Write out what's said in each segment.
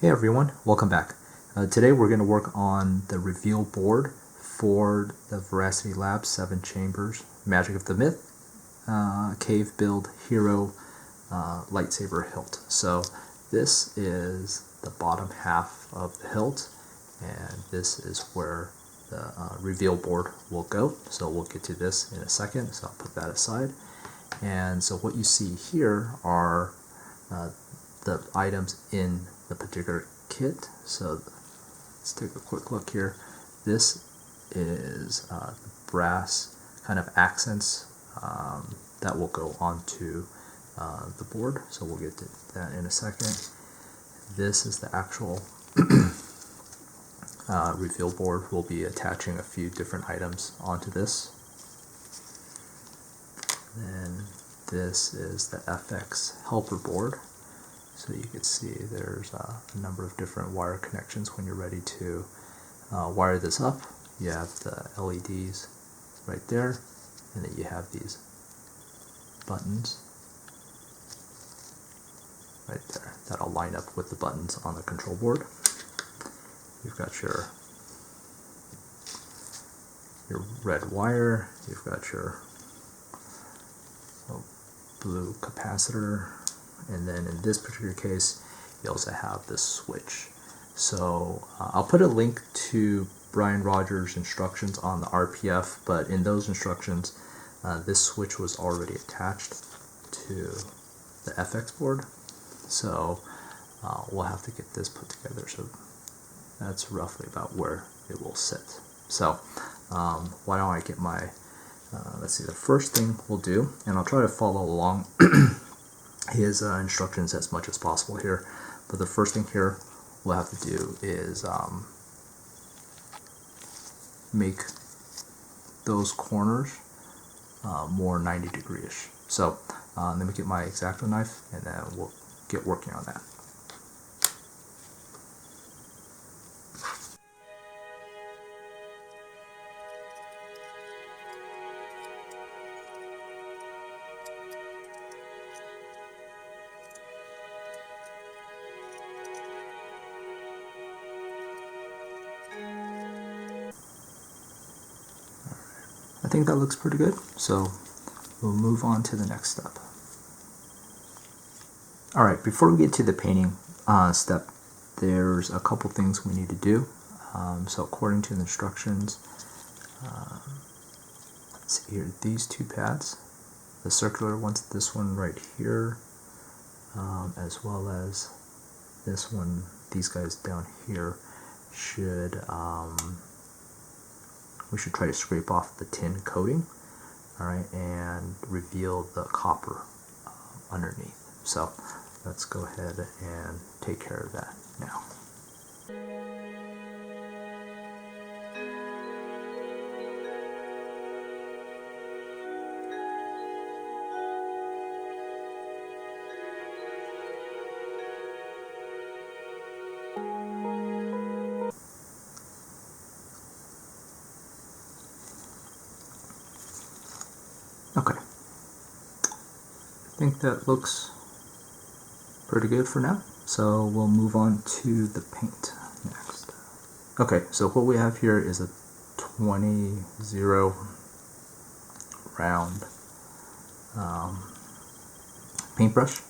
Hey everyone, welcome back. Today we're going to work on the reveal board for the Veracity Labs 7Chambers Magic of the Myth Cave Build Hero Lightsaber Hilt. So this is the bottom half of the hilt, and this is where the reveal board will go. So we'll get to this in a second, so I'll put that aside. And so what you see here are the items in the particular kit. So let's take a quick look here. This is the brass kind of accents that will go onto the board. So we'll get to that in a second. This is the actual reveal board. We'll be attaching a few different items onto this. Then this is the FX helper board. So you can see there's a number of different wire connections when you're ready to wire this up. You have the LEDs right there, and then you have these buttons right there that'll line up with the buttons on the control board. You've got your red wire, you've got your blue capacitor, and then in this particular case you also have this switch. So I'll put a link to Brian Rogers' instructions on the RPF, but in those instructions this switch was already attached to the FX board, so we'll have to get this put together. So that's roughly about where it will sit. So why don't I get my let's see, the first thing we'll do, and I'll try to follow along his instructions as much as possible here, but the first thing here we'll have to do is make those corners more 90 degree-ish. So let me get my X-Acto knife and then we'll get working on that. I think that looks pretty good, so we'll move on to the next step. Alright, before we get to the painting step, there's a couple things we need to do. So according to the instructions, let's see here, these two pads, the circular ones, this one right here, as well as this one, these guys down here, we should try to scrape off the tin coating, alright, and reveal the copper underneath. So let's go ahead and take care of that now. Okay, I think that looks pretty good for now, so we'll move on to the paint next. Okay, so what we have here is a 20-0 round paintbrush,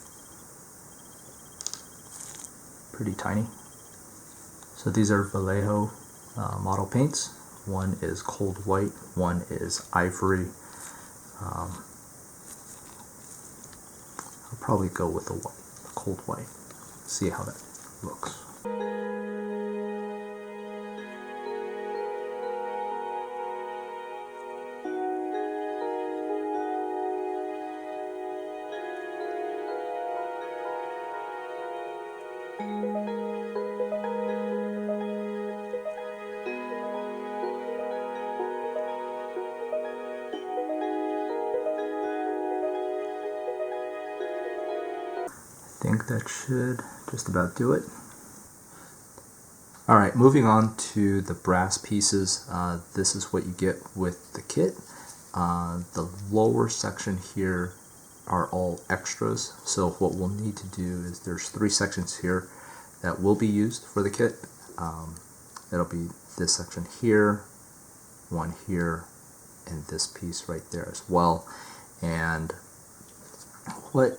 pretty tiny. So these are Vallejo model paints. One is cold white, one is ivory. I'll probably go with the cold white, see how that looks. I think that should just about do it. Alright, moving on to the brass pieces. This is what you get with the kit. The lower section here are all extras, so what we'll need to do is there's 3 sections here that will be used for the kit. It'll be this section here, one here, and this piece right there as well. And what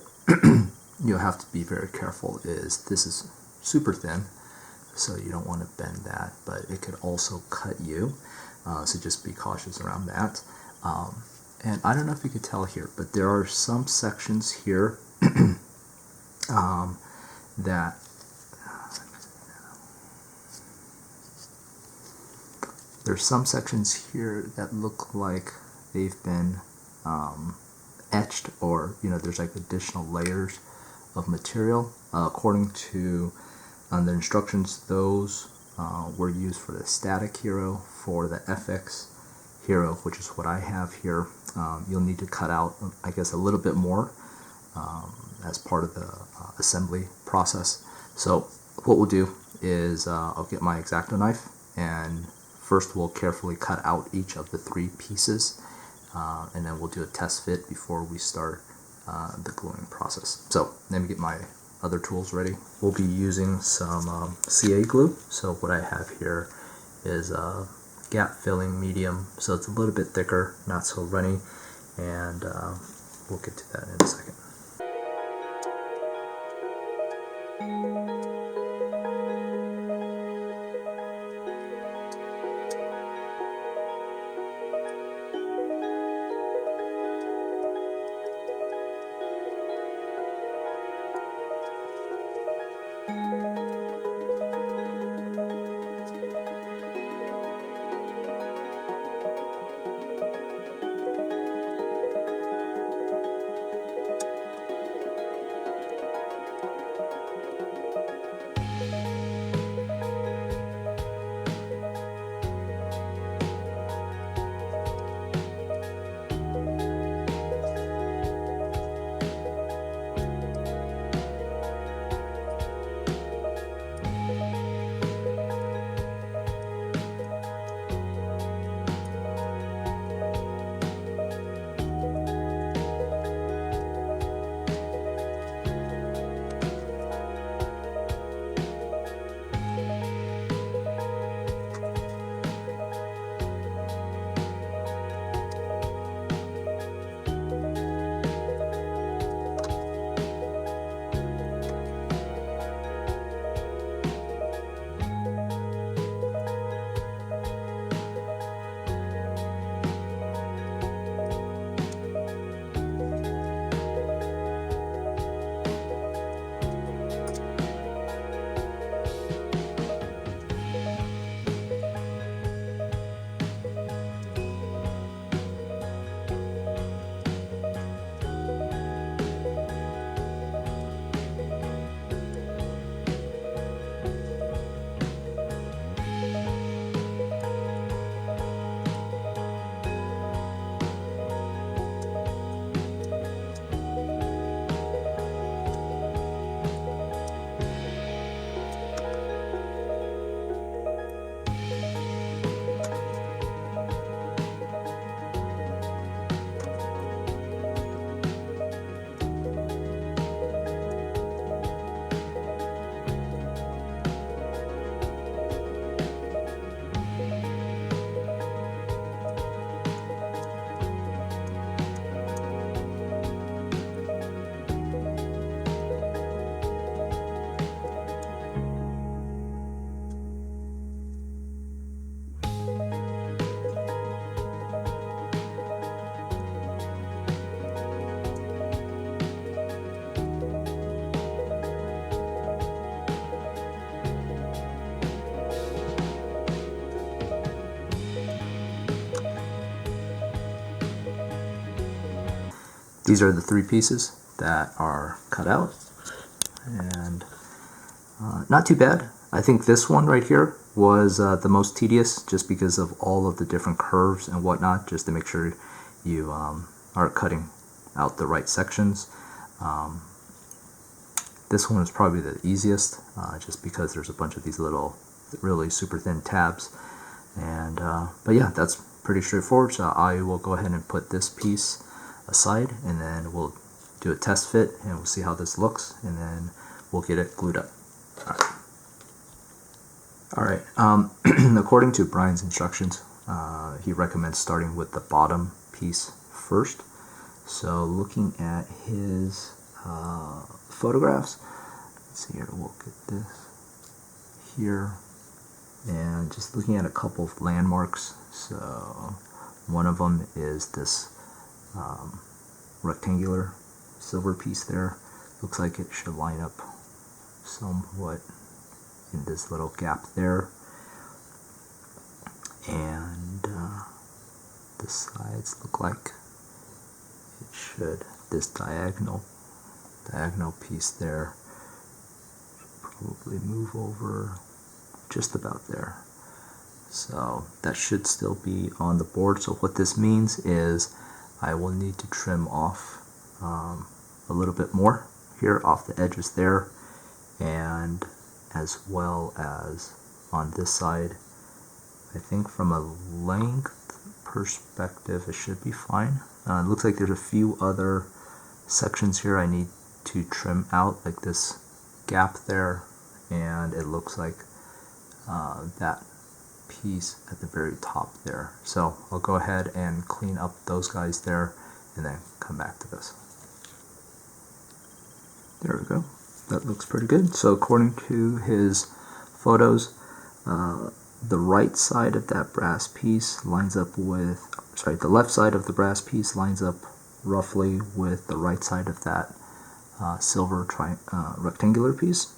you'll have to be very careful is this is super thin, so you don't want to bend that, but it could also cut you, so just be cautious around that. And I don't know if you could tell here, but there are some sections here that there's some sections here that look like they've been etched, or there's like additional layers of material. According to the instructions, those were used for the static hero. For the FX hero, which is what I have here, you'll need to cut out, I guess, a little bit more as part of the assembly process. So what we'll do is I'll get my X-Acto knife, and first we'll carefully cut out each of the 3 pieces, and then we'll do a test fit before we start the gluing process. So let me get my other tools ready. We'll be using some CA glue. So what I have here is a gap filling medium, so it's a little bit thicker, not so runny, and we'll get to that in a second. These are the 3 pieces that are cut out, and not too bad. I think this one right here was the most tedious, just because of all of the different curves and whatnot, just to make sure you are cutting out the right sections. This one is probably the easiest, just because there's a bunch of these little really super thin tabs, and but yeah, that's pretty straightforward. So I will go ahead and put this piece aside, and then we'll do a test fit and we'll see how this looks, and then we'll get it glued up. All right. All right, according to Brian's instructions, he recommends starting with the bottom piece first. So looking at his photographs, let's see here, we'll get this here, and just looking at a couple of landmarks. So one of them is this rectangular silver piece there. Looks like it should line up somewhat in this little gap there, and the sides look like it should, this diagonal piece there should probably move over just about there. So that should still be on the board. So what this means is I will need to trim off a little bit more here off the edges there, and as well as on this side. I think from a length perspective it should be fine. It looks like there's a few other sections here I need to trim out, like this gap there, and it looks like that piece at the very top there. So I'll go ahead and clean up those guys there and then come back to this. There we go. That looks pretty good. So according to his photos, the right side of that brass piece lines up with, the left side of the brass piece lines up roughly with the right side of that silver rectangular piece.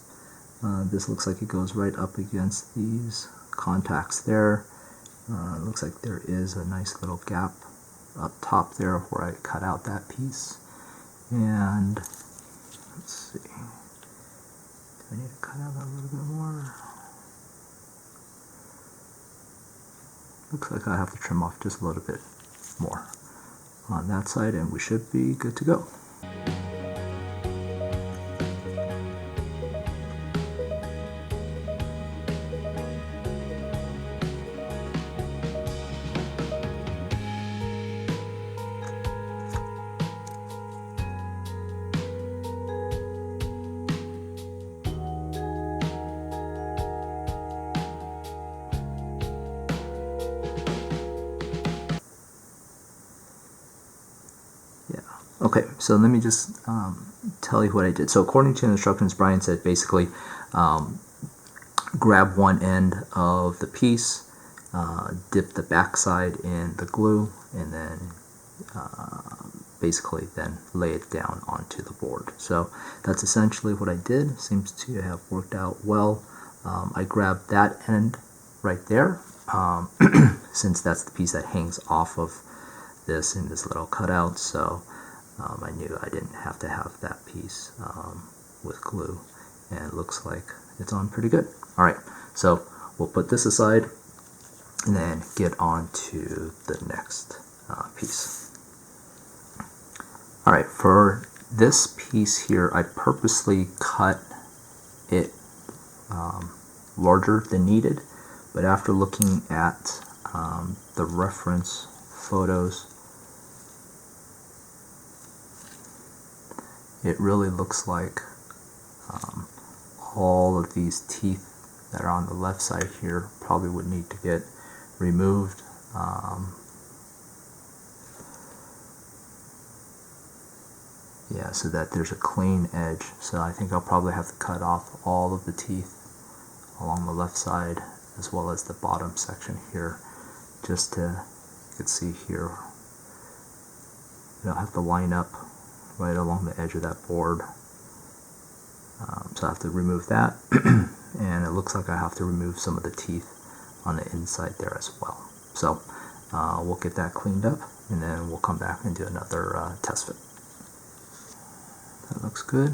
This looks like it goes right up against these contacts there. It looks like there is a nice little gap up top there where I cut out that piece. And let's see, do I need to cut out a little bit more? Looks like I have to trim off just a little bit more on that side, and we should be good to go. Okay, so let me just tell you what I did. So according to the instructions, Brian said basically grab one end of the piece, dip the backside in the glue, and then basically then lay it down onto the board. So that's essentially what I did. Seems to have worked out well. I grabbed that end right there, since that's the piece that hangs off of this in this little cutout. So I knew I didn't have to have that piece with glue, and it looks like it's on pretty good. Alright, so we'll put this aside and then get on to the next piece. Alright, for this piece here, I purposely cut it larger than needed, but after looking at the reference photos, it really looks like all of these teeth that are on the left side here probably would need to get removed. Yeah, so that there's a clean edge. So I think I'll probably have to cut off all of the teeth along the left side as well as the bottom section here, just to, you can see here, it'll have to line up right along the edge of that board. So I have to remove that, and it looks like I have to remove some of the teeth on the inside there as well. So we'll get that cleaned up, and then we'll come back and do another test fit. That looks good.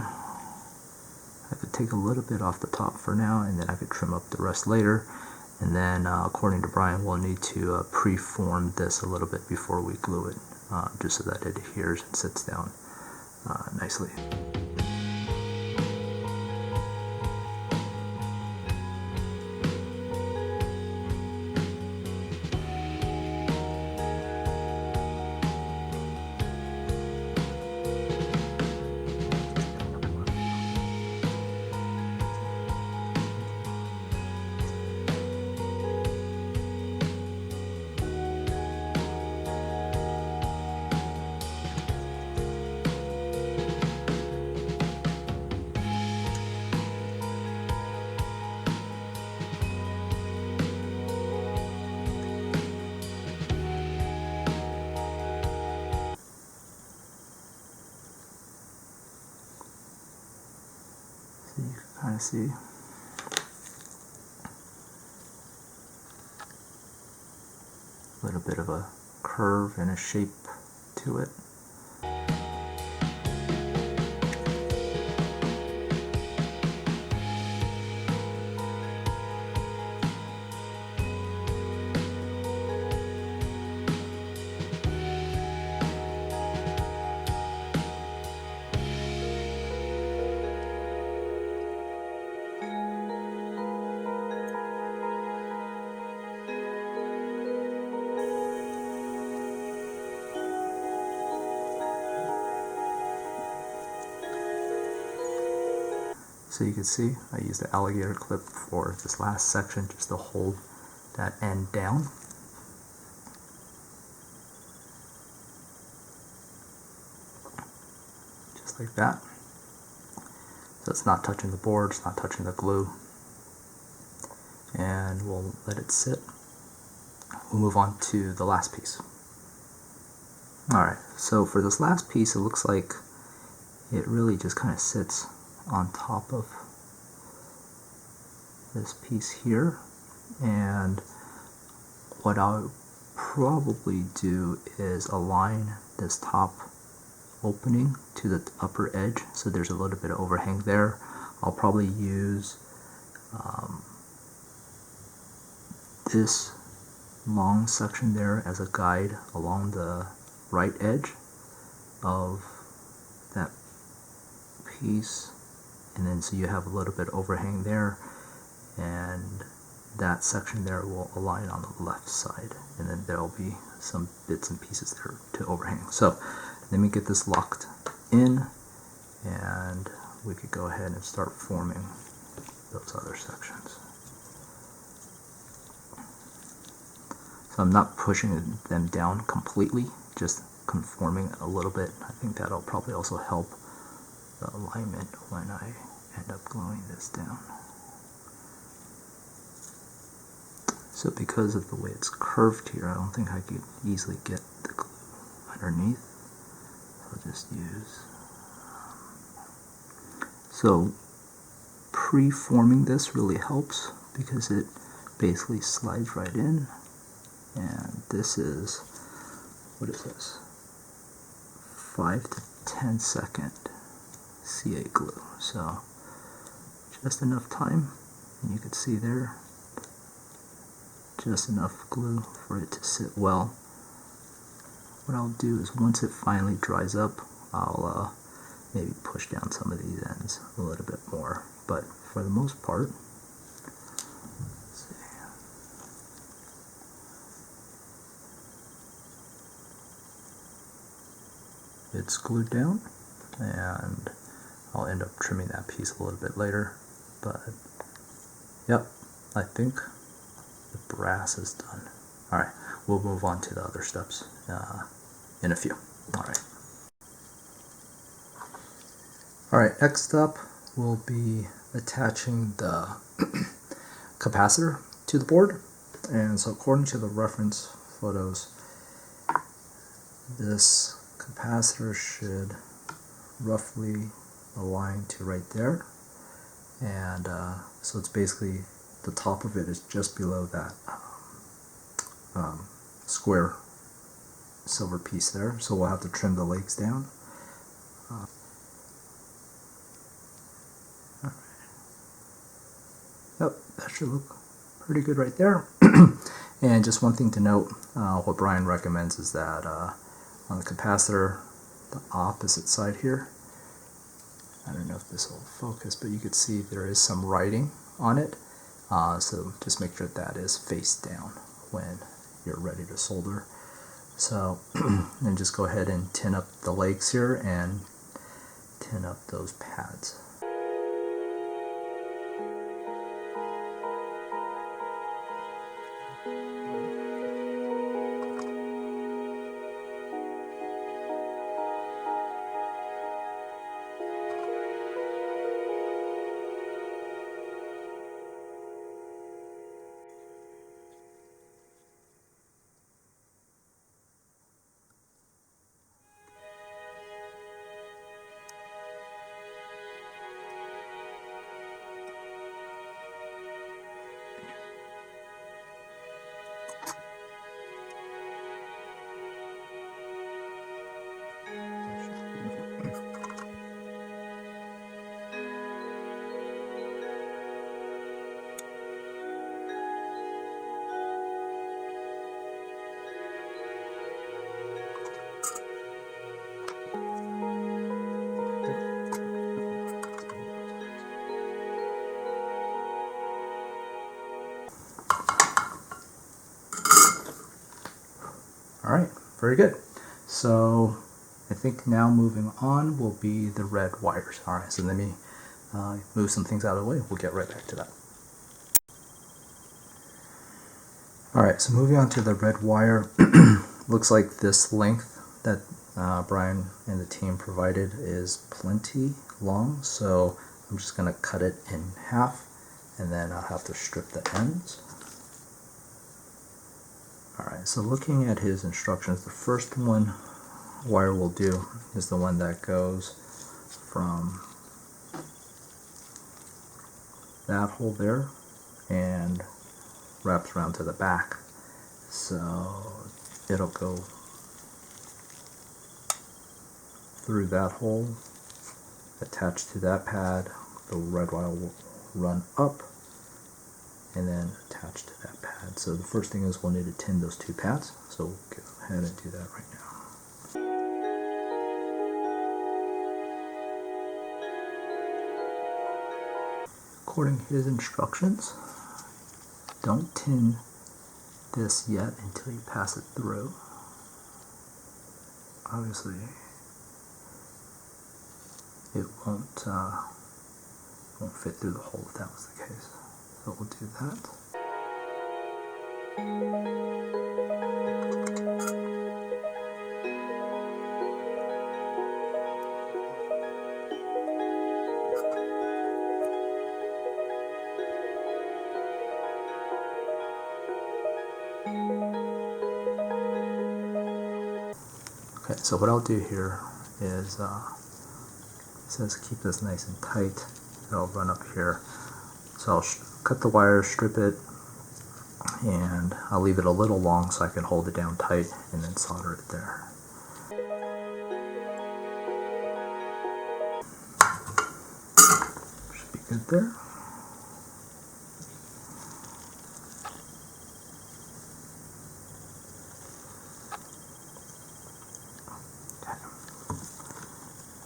I could take a little bit off the top for now, and then I could trim up the rest later. And then according to Brian, we'll need to pre-form this a little bit before we glue it, just so that it adheres and sits down nicely. So you can kind of see a little bit of a curve and a shape to it. So you can see I used the alligator clip for this last section just to hold that end down. Just like that. So it's not touching the board, it's not touching the glue. And we'll let it sit. We'll move on to the last piece. Alright, so for this last piece it looks like it really just kind of sits on top of this piece here, and what I'll probably do is align this top opening to the upper edge so there's a little bit of overhang there. I'll probably use this long section there as a guide along the right edge of that piece, and then so you have a little bit of overhang there, and that section there will align on the left side, and then there will be some bits and pieces there to overhang. So let me get this locked in, and we could go ahead and start forming those other sections. So I'm not pushing them down completely, just conforming a little bit. I think that'll probably also help the alignment when I end up gluing this down. So because of the way it's curved here, I don't think I could easily get the glue underneath. I'll just use... So pre-forming this really helps because it basically slides right in. And this is, what is this? 5 to 10 second CA glue. So just enough time, and you can see there, just enough glue for it to sit well. What I'll do is once it finally dries up, I'll maybe push down some of these ends a little bit more, but for the most part, let's see. It's glued down, and I'll end up trimming that piece a little bit later, but yep, I think the brass is done. Alright, we'll move on to the other steps in a few. Alright, next up we'll be attaching the capacitor to the board. And so according to the reference photos, this capacitor should roughly align to right there. And so it's basically, the top of it is just below that square silver piece there, so we'll have to trim the legs down. Yep, that should look pretty good right there. And just one thing to note, what Brian recommends is that on the capacitor, the opposite side here, I don't know if this will focus, but you could see there is some writing on it. So just make sure that is face down when you're ready to solder. So then just go ahead and tin up the legs here and tin up those pads. very good. So I think now moving on will be the red wires. All right, so let me move some things out of the way. We'll get right back to that. All right, so moving on to the red wire. Looks like this length that Brian and the team provided is plenty long, so I'm just going to cut it in half, and then I'll have to strip the ends. Alright, so looking at his instructions, the first wire we'll do is the one that goes from that hole there and wraps around to the back. So it'll go through that hole, attached to that pad. The red wire will run up and then attach to that pad. So the first thing is we'll need to tin those two pads. So we'll go ahead and do that right now. According to his instructions, don't tin this yet until you pass it through. Obviously, it won't fit through the hole if that was the case. So we'll do that. Okay, so what I'll do here is it says keep this nice and tight. It'll run up here. So I'll cut the wire, strip it, and I'll leave it a little long so I can hold it down tight and then solder it there. Should be good there. Okay.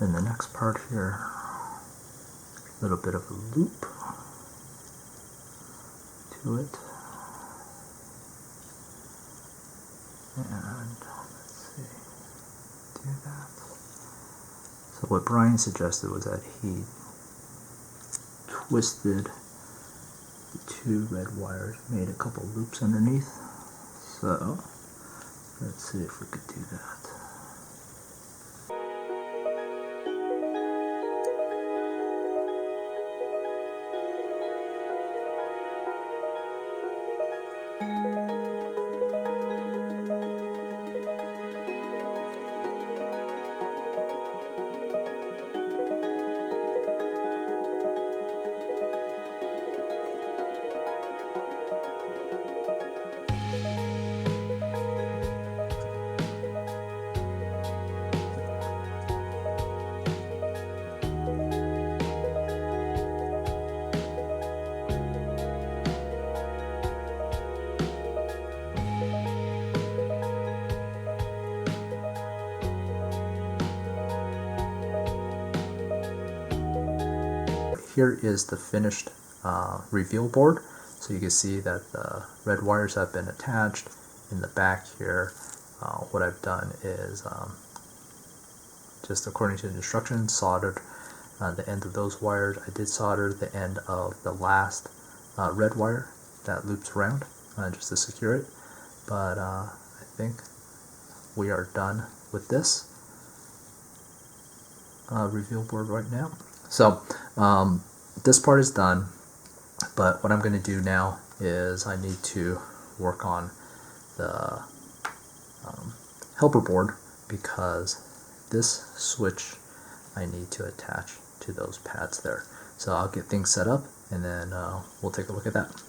Then the next part here, a little bit of a loop to it, and let's see, do that. So what Brian suggested was that he twisted the two red wires, made a couple loops underneath. So let's see if we could do that. Here is the finished reveal board. So you can see that the red wires have been attached. In the back here, what I've done is just according to the instructions, soldered the end of those wires. I did solder the end of the last red wire that loops around just to secure it. But I think we are done with this reveal board right now. So this part is done, but what I'm going to do now is I need to work on the helper board, because this switch I need to attach to those pads there. So I'll get things set up and then we'll take a look at that.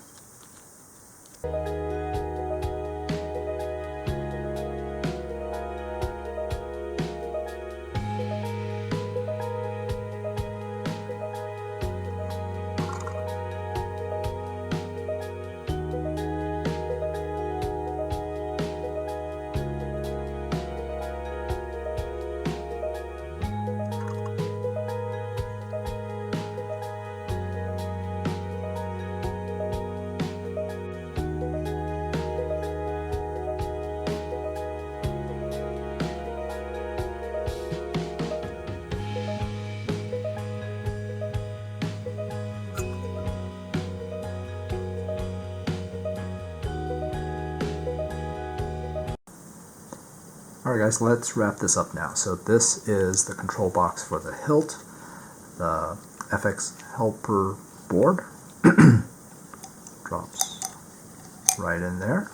Alright guys, let's wrap this up now. So this is the control box for the hilt, the FX helper board, drops right in there,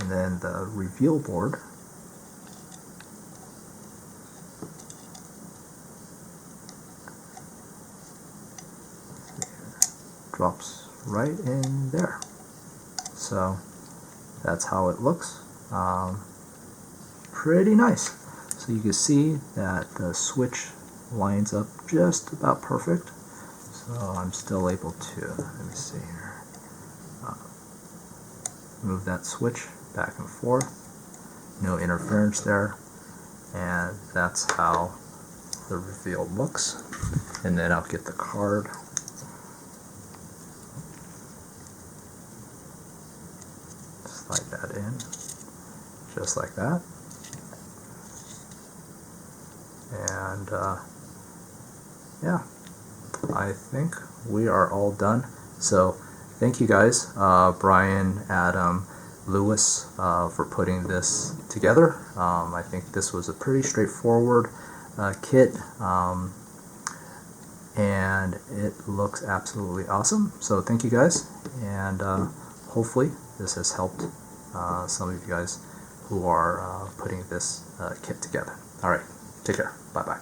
and then the reveal board drops right in there. So that's how it looks. Pretty nice. So you can see that the switch lines up just about perfect. So I'm still able to, let me see here, move that switch back and forth. No interference there. And that's how the reveal looks. And then I'll get the card. Slide that in, just like that. And yeah, I think we are all done. So thank you guys, Brian, Adam, Lewis, for putting this together. I think this was a pretty straightforward kit, and it looks absolutely awesome. So thank you guys, and hopefully this has helped some of you guys who are putting this kit together. Alright, take care. Bye-bye.